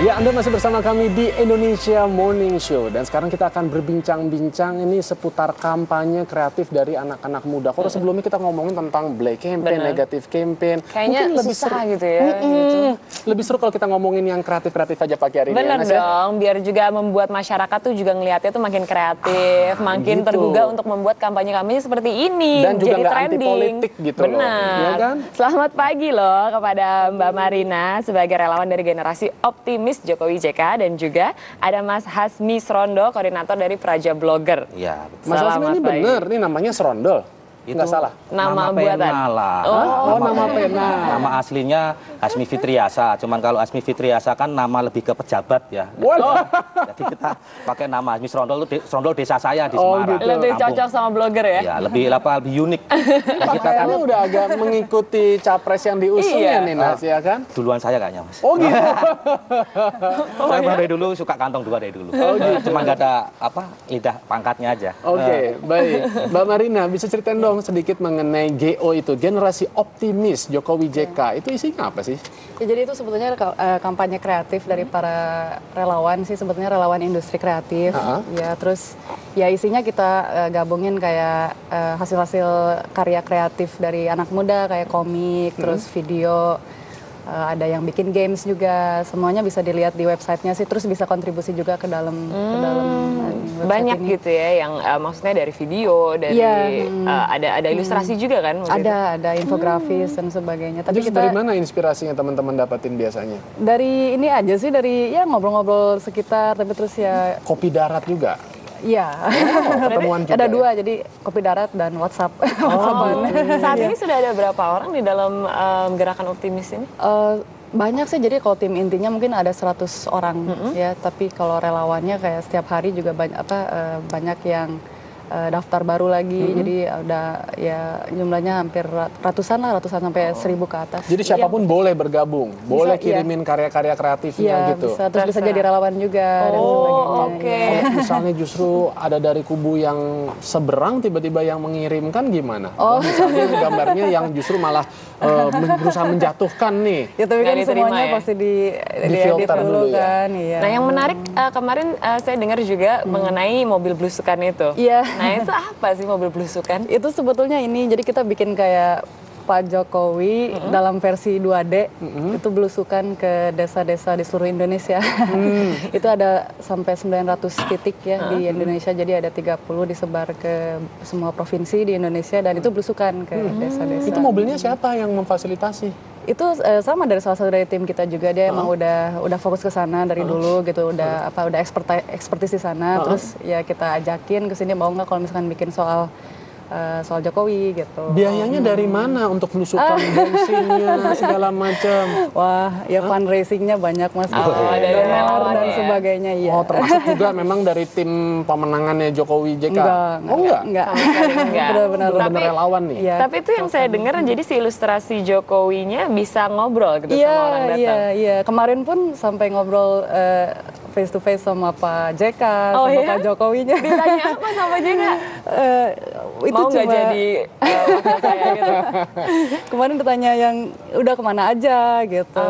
Ya, Anda masih bersama kami di Indonesia Morning Show. Dan sekarang kita akan berbincang-bincang ini seputar kampanye kreatif dari anak-anak muda. Kalau sebelumnya kita ngomongin tentang black campaign, negatif campaign. Kayaknya lebih susah gitu ya. Lebih seru kalau kita ngomongin yang kreatif-kreatif aja pagi hari ini. Bener dong, biar juga membuat masyarakat tuh juga ngelihatnya tuh makin kreatif, makin gitu. tergugah untuk membuat kampanye-kampanye seperti ini. Dan juga jadi nggak trending. anti-politik gitu loh. Benar. Ya kan? Selamat pagi loh kepada Mbak Marina sebagai relawan dari generasi optimis Jokowi JK, dan juga ada Mas Hasmi Srondo, koordinator dari Praja Blogger. Iya. Mas Hasmi ini bener, ini namanya Serondol. Itu nggak salah. Nama buatan. pena lah. Nama pena. Nama aslinya Hasmi Fitriasa. Cuman kalau Hasmi Fitriasa kan nama lebih ke pejabat ya. Jadi kita pakai nama Hasmi Srondol. Srondol desa saya di Semarang. gitu. Lebih Kampung. cocok sama blogger ya? Ya, lebih unik. Pakaiannya udah agak mengikuti capres yang diusung ya nih Mas, ya kan? Duluan saya kayaknya, Mas. Oh gitu. Saya dari dulu suka kantong 2 dari dulu. Cuma nggak ada lidah pangkatnya aja. Oke, baik. Mbak Marina, bisa ceritain dong sedikit mengenai GO itu, generasi optimis Jokowi JK. Itu isinya apa sih? Ya, jadi itu sebetulnya kampanye kreatif dari para relawan sih, sebetulnya relawan industri kreatif. Ya, terus ya isinya kita gabungin kayak hasil-hasil karya kreatif dari anak muda kayak komik, terus video. Ada yang bikin games juga, semuanya bisa dilihat di websitenya sih, terus bisa kontribusi juga ke dalam website banyak ini. gitu ya, yang maksudnya dari video, dari ada ilustrasi juga kan? Ada infografis dan sebagainya. Tapi Terus dari mana inspirasinya teman-teman dapatin biasanya? dari ini aja sih, dari ya ngobrol-ngobrol sekitar, tapi terus ya Kopi darat juga? iya. Ketemuan juga Ada ya? 2, jadi kopi darat dan WhatsApp. WhatsApp-an. Saat ini sudah ada berapa orang di dalam gerakan optimis ini? Banyak sih, jadi kalau tim intinya mungkin ada 100 orang ya, tapi kalau relawannya kayak setiap hari juga banyak yang daftar baru lagi, jadi udah ya jumlahnya hampir ratusan sampai 1000 ke atas. Jadi siapapun boleh bergabung, boleh kirimin karya-karya kreatifnya gitu. Bisa, terus bisa jadi relawan juga dan sebagainya. Oke. Kalau misalnya justru ada dari kubu yang seberang tiba-tiba yang mengirimkan gimana? Misalnya gambarnya yang justru malah berusaha menjatuhkan nih. Ya tapi Nggak kan diterima semuanya ya? pasti diedit Difilter dulu dulu ya? kan. Iya. Nah, yang menarik kemarin saya dengar juga mengenai mobil blusukan itu. Iya. Nah, itu apa sih mobil blusukan? Itu sebetulnya ini, jadi kita bikin kayak Pak Jokowi dalam versi 2D, itu belusukan ke desa-desa di seluruh Indonesia. Itu ada sampai 900 titik ya di Indonesia, jadi ada 30 disebar ke semua provinsi di Indonesia, dan itu belusukan ke desa-desa. Itu mobilnya siapa yang memfasilitasi? Itu sama dari salah satu dari tim kita juga, dia emang udah fokus ke sana dari dulu gitu, udah ekspertis di sana, terus ya kita ajakin ke sini, mau nggak kalau misalkan bikin soal Jokowi gitu. Biayanya dari mana untuk belusukan, bensinnya segala macam? Wah, ya fundraisingnya banyak Mas. dari Donor relawan dan ya? sebagainya, iya. Oh, termasuk juga memang dari tim pemenangannya Jokowi JK? Enggak. Enggak. Benar-benar Bener-bener relawan nih? Iya. Tapi itu yang saya dengar, jadi si ilustrasi Jokowinya bisa ngobrol gitu sama orang datang. Iya. Kemarin pun sampai ngobrol face to face sama Pak JK, sama Pak Jokowinya. Ditanya apa sama JK? Itu Mau nggak cuma jadi wakil saya gitu? kemarin ditanya yang udah kemana aja gitu,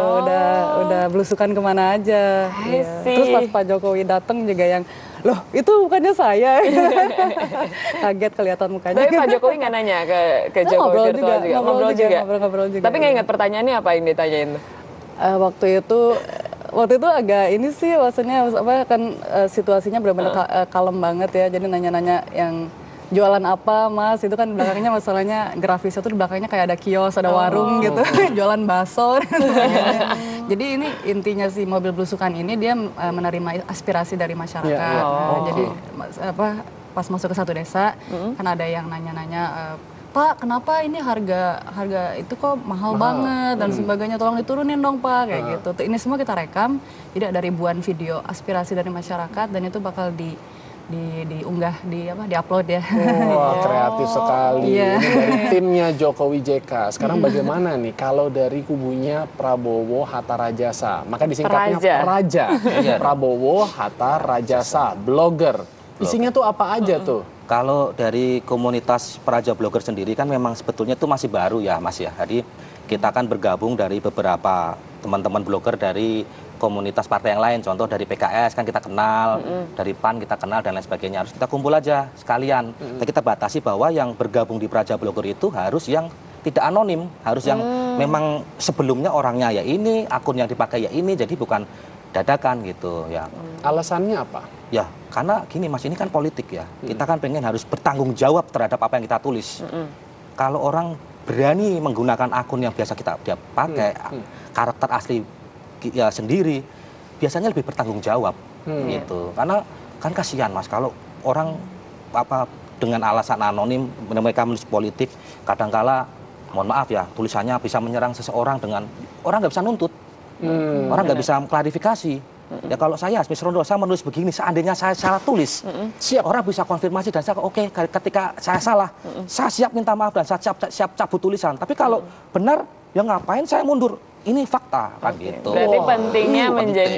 udah belusukan kemana aja. Iya. see. Terus pas Pak Jokowi datang juga yang, loh itu bukannya saya. Kaget kelihatan mukanya. Tapi Pak Jokowi nggak nanya ke Jokowi virtual juga? Ngobrol juga? Ngobrol juga. Tapi nggak ingat pertanyaannya apa yang ditanyain tuh? Waktu itu agak ini sih, maksudnya kan situasinya benar-benar kalem banget ya, jadi nanya-nanya yang jualan apa Mas, itu kan belakangnya masalahnya grafisnya tuh di belakangnya kayak ada kios, ada warung gitu, jualan bakso dan sebagainya. Jadi ini intinya si mobil belusukan ini dia menerima aspirasi dari masyarakat. Jadi pas masuk ke satu desa kan ada yang nanya-nanya, Pak, kenapa ini harga itu kok mahal banget dan sebagainya, tolong diturunin dong Pak, kayak gitu. Ini semua kita rekam, jadi ada ribuan video aspirasi dari masyarakat, dan itu bakal diunggah, diupload ya. Wah, kreatif sekali. Iya. Ini dari timnya Jokowi JK. Sekarang bagaimana nih kalau dari kubunya Prabowo Hatta Rajasa? Maka disingkatnya Praja. Prabowo Hatta Rajasa, blogger. Isinya tuh apa aja tuh? Kalau dari komunitas Praja Blogger sendiri kan memang sebetulnya itu masih baru ya Mas ya. Jadi kita akan bergabung dari beberapa teman-teman blogger dari komunitas partai yang lain, contoh dari PKS kan kita kenal, dari PAN kita kenal dan lain sebagainya, harus kita kumpul aja sekalian. Kita batasi bahwa yang bergabung di Praja Blogger itu harus yang tidak anonim, harus yang memang sebelumnya orangnya ya ini, akun yang dipakai ya ini, jadi bukan dadakan gitu ya. Alasannya apa? Ya, karena gini Mas, ini kan politik ya. Kita kan pengen harus bertanggung jawab terhadap apa yang kita tulis. Kalau orang berani menggunakan akun yang biasa dia pakai, karakter asli ya sendiri, biasanya lebih bertanggung jawab gitu. Karena kan kasihan Mas kalau orang dengan alasan anonim mereka menulis politik, kadangkala mohon maaf ya tulisannya bisa menyerang seseorang dengan orang nggak bisa nuntut, orang nggak bisa klarifikasi. Ya kalau saya Hasmi Srondo, saya menulis begini, seandainya saya salah tulis, siap orang bisa konfirmasi dan saya oke, ketika saya salah, saya siap minta maaf dan saya siap cabut tulisan. Tapi kalau benar, ya ngapain saya mundur? Ini fakta kan gitu. Berarti pentingnya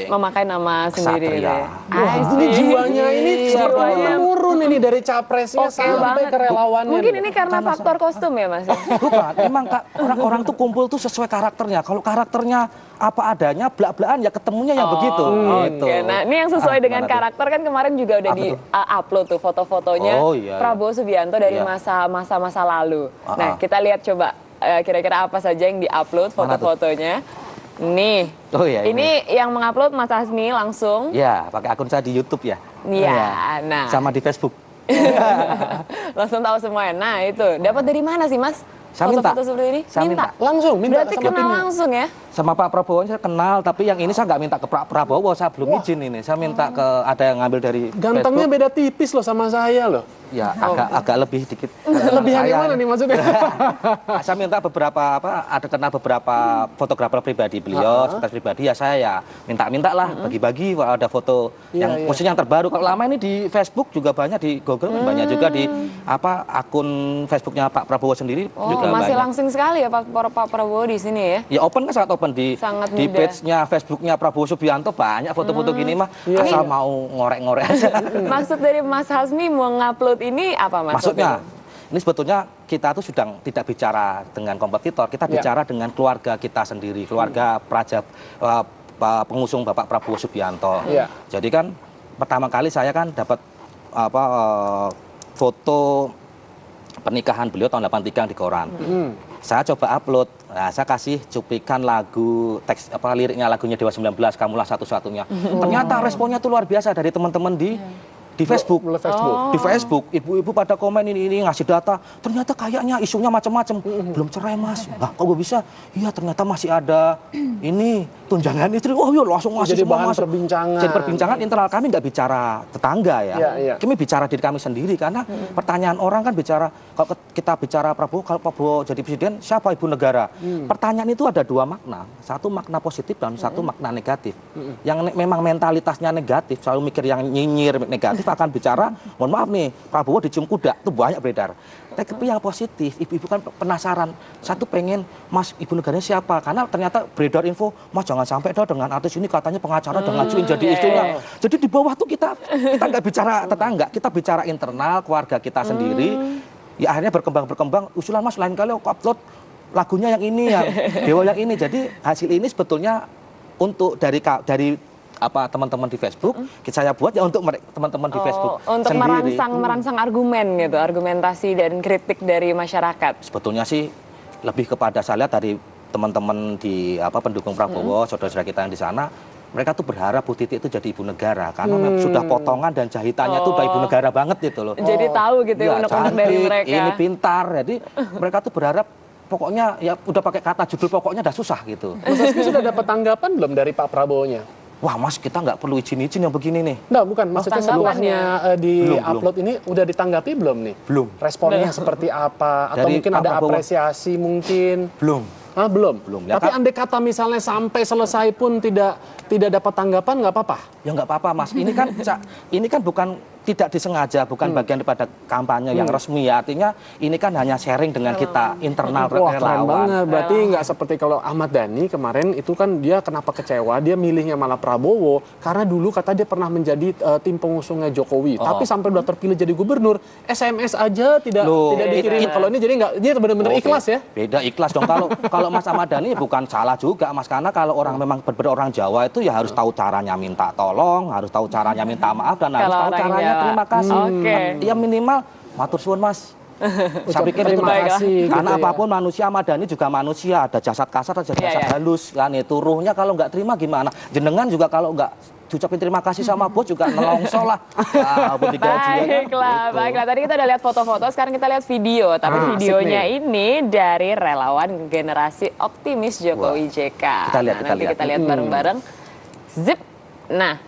memakai nama sendiri. Wah, ini jiwanya ini sebenarnya menurun ini dari capresnya sampai ke relawannya. Mungkin ini karena faktor kostum ya Mas? Bukan, memang orang-orang tuh kumpul tuh sesuai karakternya. Kalau karakternya apa adanya, belak-belakan ya ketemunya yang begitu. Gitu. Nah ini yang sesuai dengan karakter kan kemarin juga udah di-upload tuh foto-fotonya Prabowo Subianto dari masa-masa lalu. Nah kita lihat coba. Kira-kira apa saja yang di-upload foto-fotonya. Nih, ini yang mengupload Mas Hasmi langsung. Ya, pakai akun saya di YouTube ya. Iya, nah. Sama di Facebook. Langsung tahu semuanya. Nah itu, dapat dari mana sih Mas? Saya foto-foto seperti ini? Minta. Langsung, minta. Berarti kenal langsung ya? Sama Pak Prabowo saya kenal, tapi yang ini saya nggak minta ke Pak Prabowo, saya belum izin ini. Saya minta ke ada yang ngambil dari Gantengnya Facebook. beda tipis loh sama saya loh. Ya, agak lebih dikit. Lebih yang mana nih maksudnya? Saya minta beberapa ada kenal beberapa fotografer pribadi beliau, sekretaris pribadi ya saya ya minta lah bagi-bagi ada foto yang khususnya yang terbaru. Kalau lama ini di Facebook juga banyak, di Google banyak juga di akun Facebooknya Pak Prabowo sendiri juga masih banyak. langsing sekali ya Pak Prabowo di sini ya? Ya open kan sangat open di page-nya Facebooknya Prabowo Subianto banyak foto-foto gini mah asal mau ngorek-ngorek aja. Maksud dari Mas Hasmi mau ngupload ini apa Mas? Maksudnya ini sebetulnya kita tuh sedang tidak bicara dengan kompetitor, kita bicara dengan keluarga kita sendiri, keluarga Praja pengusung Bapak Prabowo Subianto. Jadi kan pertama kali saya kan dapat foto pernikahan beliau tahun 83 di koran. Saya coba upload, nah, saya kasih cuplikan lagu teks liriknya lagunya Dewa 19, Kamulah Satu-Satunya. Ternyata responnya tuh luar biasa dari teman-teman di Facebook. Di Facebook, ibu-ibu pada komen ini ngasih data. Ternyata kayaknya isunya macam-macam. Belum cerai Mas. Nah, kok gue bisa? Iya, ternyata masih ada ini tunjangan istri. Oh iya, langsung masih jadi semua bahan masuk. perbincangan. Jadi perbincangan internal kami nggak bicara tetangga ya. Kami bicara diri kami sendiri karena pertanyaan orang kan bicara kalau kita bicara Prabowo, kalau Prabowo jadi presiden siapa ibu negara? Pertanyaan itu ada dua makna. Satu makna positif dan satu makna negatif. Yang memang mentalitasnya negatif, selalu mikir yang nyinyir negatif akan bicara, mohon maaf nih, Prabowo dicium kuda, itu banyak beredar. Tapi yang positif, ibu-ibu kan penasaran, satu pengen, Mas ibu negaranya siapa? Karena ternyata beredar info, Mas jangan sampai dong dengan artis ini katanya pengacara dan ngajuin jadi istrinya. Jadi di bawah tuh kita nggak bicara tetangga, kita bicara internal, keluarga kita sendiri. Ya akhirnya berkembang, usulan Mas lain kali aku upload lagunya yang ini, yang Dewa yang ini. Jadi hasil ini sebetulnya untuk dari teman-teman di Facebook, saya buat ya untuk teman-teman di Facebook untuk sendiri. merangsang argumen gitu, argumentasi dan kritik dari masyarakat. Sebetulnya sih lebih kepada saya lihat dari teman-teman di pendukung Prabowo, saudara-saudara kita yang di sana, mereka tuh berharap Bu Titi itu jadi ibu negara karena sudah potongan dan jahitannya tuh udah ibu negara banget gitu loh. Jadi tahu gitu ya unek-unek dari mereka. Ini pintar, jadi mereka tuh berharap pokoknya ya udah pakai kata judul pokoknya udah susah gitu. Mas Hasmi sudah dapat tanggapan belum dari Pak Prabowo-nya? Wah Mas, kita nggak perlu izin-izin yang begini nih. Nggak, bukan. Maksudnya setelahnya di-upload ini udah ditanggapi belum nih? Belum. Responnya seperti apa? Atau mungkin ada apresiasi mungkin? Belum. Belum. Ya, tapi andai kata misalnya sampai selesai pun tidak dapat tanggapan, nggak apa-apa? Ya nggak apa-apa Mas. Ini kan bukan tidak disengaja, bukan bagian daripada kampanye yang resmi ya. Artinya ini kan hanya sharing dengan kita internal relawan. Keren banget. Berarti nggak seperti kalau Ahmad Dhani kemarin itu kan dia kenapa kecewa, dia milihnya malah Prabowo karena dulu kata dia pernah menjadi tim pengusungnya Jokowi. Tapi sampai udah terpilih jadi gubernur, SMS aja tidak dikirim. Kalau ini jadi nggak, dia benar-benar ikhlas ya. Beda ikhlas dong. Kalau Mas Ahmad Dhani bukan salah juga Mas, karena kalau orang memang benar-benar orang Jawa itu ya harus tahu caranya minta tolong, harus tahu caranya minta maaf, dan harus tahu caranya terima kasih. Ya minimal matur suwun Mas. Saya pikir itu kasih, karena gitu apapun manusia, Ahmad Dhani juga manusia, ada jasad kasar, ada jasad halus kan, itu ruhnya kalau nggak terima gimana? Jenengan juga kalau nggak diucapin terima kasih sama bos juga nelongso lah. Baiklah. Tadi kita udah lihat foto-foto, sekarang kita lihat video. Tapi videonya ini dari relawan generasi optimis Jokowi JK. Kita lihat bareng-bareng. Zip. Nah,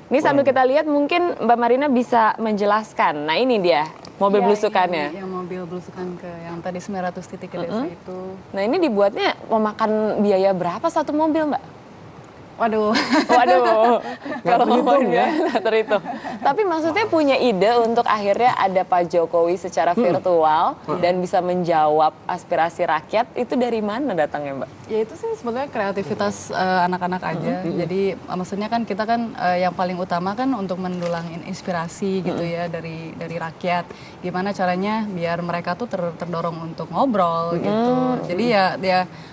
ini sambil kita lihat mungkin Mbak Marina bisa menjelaskan. Nah, ini dia mobil belusukannya. Yang mobil belusukan ke yang tadi 900 titik ke desa itu. Nah, ini dibuatnya memakan biaya berapa satu mobil, Mbak? Waduh. Kalau ngomongin ya, terhitung. Tapi maksudnya punya ide untuk akhirnya ada Pak Jokowi secara virtual dan bisa menjawab aspirasi rakyat, itu dari mana datangnya, Mbak? Ya itu sih sebetulnya kreativitas anak-anak aja. Jadi maksudnya kan kita kan yang paling utama kan untuk mendulang inspirasi gitu ya dari rakyat. Gimana caranya biar mereka tuh terdorong untuk ngobrol gitu. Jadi ya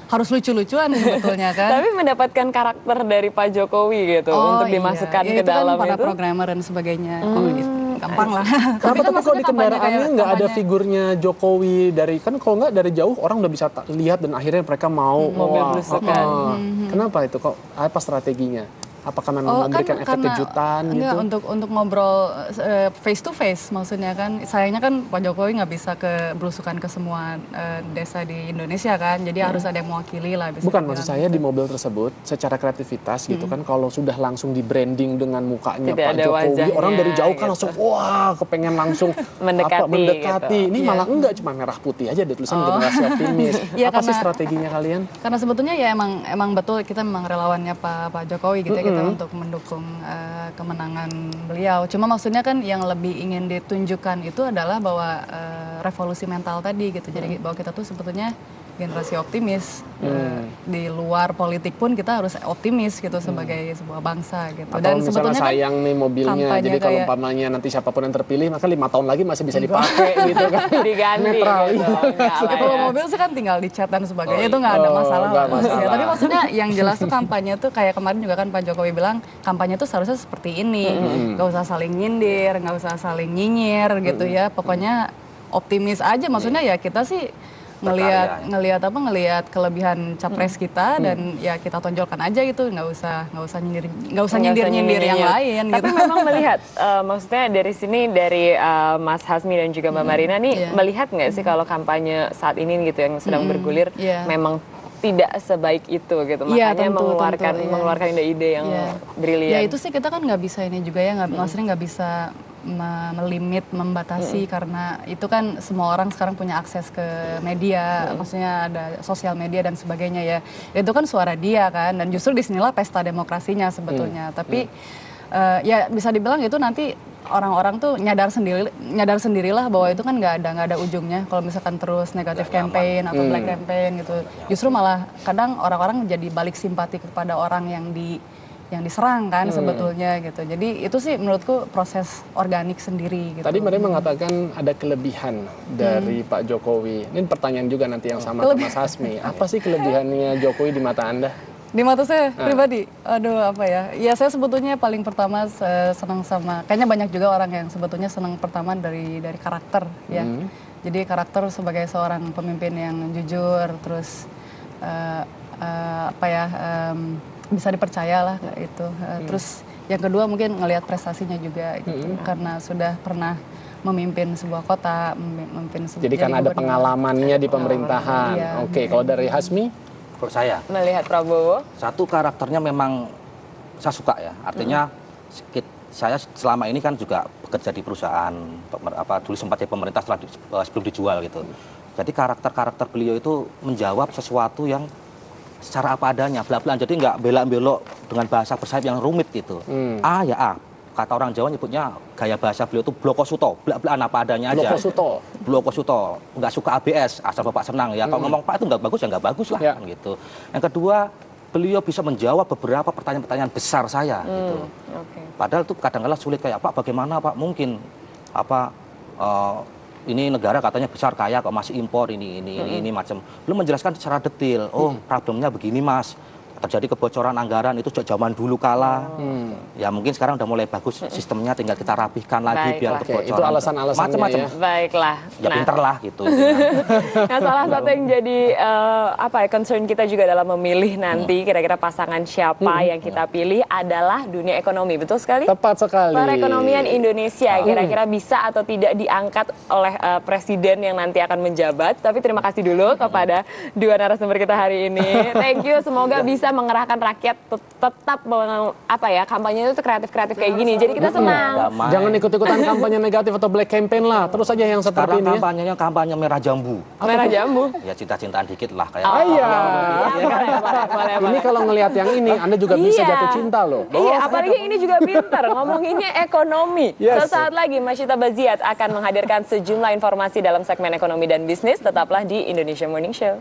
harus lucu-lucuan sebetulnya kan. Tapi mendapatkan karakter dari Pak Jokowi gitu untuk dimasukkan ke dalam kan para itu. programmer dan sebagainya. Gampang lah. Kenapa tapi kalau di kendaraannya nggak ada figurnya Jokowi dari, kan kalau nggak dari jauh orang udah bisa lihat dan akhirnya mereka mau mobil belusukan. Kenapa itu kok? Apa strateginya? Apakah memang memberikan efek kejutan gitu? Enggak, untuk ngobrol face to face maksudnya kan. Sayangnya kan Pak Jokowi nggak bisa belusukan ke semua desa di Indonesia kan. Jadi harus ada yang mewakili lah. Bukan, maksud saya di mobil tersebut secara kreativitas gitu kan, kalau sudah langsung di branding dengan mukanya Pak Jokowi, orang dari jauh kan langsung wah kepengen langsung mendekati. Ini malah enggak, cuma merah putih aja ada tulisan generasi optimis. Apa sih strateginya kalian? Karena sebetulnya ya emang betul kita memang relawannya Pak Jokowi gitu ya. Kita untuk mendukung kemenangan beliau. Cuma maksudnya kan yang lebih ingin ditunjukkan itu adalah bahwa revolusi mental tadi gitu. Jadi bahwa kita tuh sebetulnya generasi optimis. Di luar politik pun kita harus optimis gitu sebagai sebuah bangsa gitu. Atau dan sebetulnya sayang nih mobilnya, jadi kalau umpamanya nanti siapapun yang terpilih maka 5 tahun lagi masih bisa dipakai gitu kan. Diganti netral gitu. Kalau mobil sih kan tinggal dicat dan sebagainya, itu nggak ada masalah. Ya, tapi maksudnya yang jelas tuh kampanye tuh kayak kemarin juga kan Pak Jokowi bilang kampanye tuh seharusnya seperti ini. Nggak usah saling nyindir, nggak usah saling nyinyir gitu ya. Pokoknya optimis aja, maksudnya ya kita sih ngelihat kelebihan capres kita dan ya kita tonjolkan aja gitu, nggak usah nyindir yang lain. Tapi gitu. memang melihat maksudnya dari sini dari Mas Hasmi dan juga Mbak Marina nih melihat nggak sih kalau kampanye saat ini gitu yang sedang bergulir memang tidak sebaik itu gitu, makanya mengeluarkan ide-ide yang brilian. Ya itu sih kita kan nggak bisa ini juga ya, maksudnya nggak bisa melimit, membatasi karena itu kan semua orang sekarang punya akses ke media, maksudnya ada sosial media dan sebagainya ya. Itu kan suara dia kan, dan justru disinilah pesta demokrasinya sebetulnya. Tapi ya bisa dibilang itu nanti orang-orang tuh nyadar sendirilah bahwa itu kan nggak ada ujungnya kalau misalkan terus negatif campaign atau black campaign gitu. Justru malah kadang orang-orang jadi balik simpati kepada orang yang diserang kan sebetulnya gitu. Jadi itu sih menurutku proses organik sendiri gitu. Tadi Maria mengatakan ada kelebihan dari Pak Jokowi. Ini pertanyaan juga nanti yang sama ke Mas Hasmi. Apa sih kelebihannya Jokowi di mata Anda? Di mata saya pribadi, aduh apa ya? Ya saya sebetulnya paling pertama senang sama, kayaknya banyak juga orang yang sebetulnya senang pertama dari karakter ya. Jadi karakter sebagai seorang pemimpin yang jujur, terus bisa dipercaya lah itu. Terus yang kedua mungkin ngelihat prestasinya juga gitu, karena sudah pernah memimpin sebuah kota, jadi karena ada pengalamannya di pemerintahan. Oke, kalau dari Hasmi? Kalau saya melihat Prabowo, satu karakternya memang saya suka ya. Artinya saya selama ini kan juga bekerja di perusahaan dulu sempat jadi pemerintah sebelum dijual gitu. Jadi karakter beliau itu menjawab sesuatu yang secara apa adanya, belak-belakan. Jadi nggak belak-belok dengan bahasa bersayap yang rumit gitu. A ya A, kata orang Jawa nyebutnya gaya bahasa beliau itu blokosuto, belak-belakan apa adanya aja. Blokosuto, nggak suka ABS, asal Bapak senang ya. Kalau ngomong Pak itu nggak bagus ya nggak bagus lah, gitu. Yang kedua, beliau bisa menjawab beberapa pertanyaan-pertanyaan besar saya, gitu. Padahal itu kadang-kadang sulit kayak Pak, bagaimana Pak mungkin ini negara katanya besar kaya kok masih impor ini macam. Belum menjelaskan secara detail. Oh, problemnya begini Mas. Terjadi kebocoran anggaran itu sejak zaman dulu kala. Ya mungkin sekarang udah mulai bagus sistemnya, tinggal kita rapihkan lagi biar kebocoran. Itu alasan-alasannya macam-macam. Ya. Baiklah. Ya pinter lah gitu. Nah, salah satu yang jadi concern kita juga dalam memilih nanti kira-kira pasangan siapa yang kita pilih adalah dunia ekonomi. Betul sekali? Tepat sekali. Perekonomian Indonesia kira-kira bisa atau tidak diangkat oleh presiden yang nanti akan menjabat. Tapi terima kasih dulu kepada dua narasumber kita hari ini. Thank you, semoga bisa mengerahkan rakyat tetap kampanye itu kreatif-kreatif kayak gini. Jadi kita senang. Jangan ikut-ikutan kampanye negatif atau black campaign lah. Terus aja yang seperti ini. Kampanyenya kampanye merah jambu. Merah jambu? Ya cinta-cintaan dikit lah kayak. Ini kalau ngelihat yang ini, Anda juga bisa jatuh cinta loh. Iya, apalagi ini juga pintar ngomonginnya ekonomi. Sesaat lagi Masyita Baziat akan menghadirkan sejumlah informasi dalam segmen ekonomi dan bisnis. Tetaplah di Indonesia Morning Show.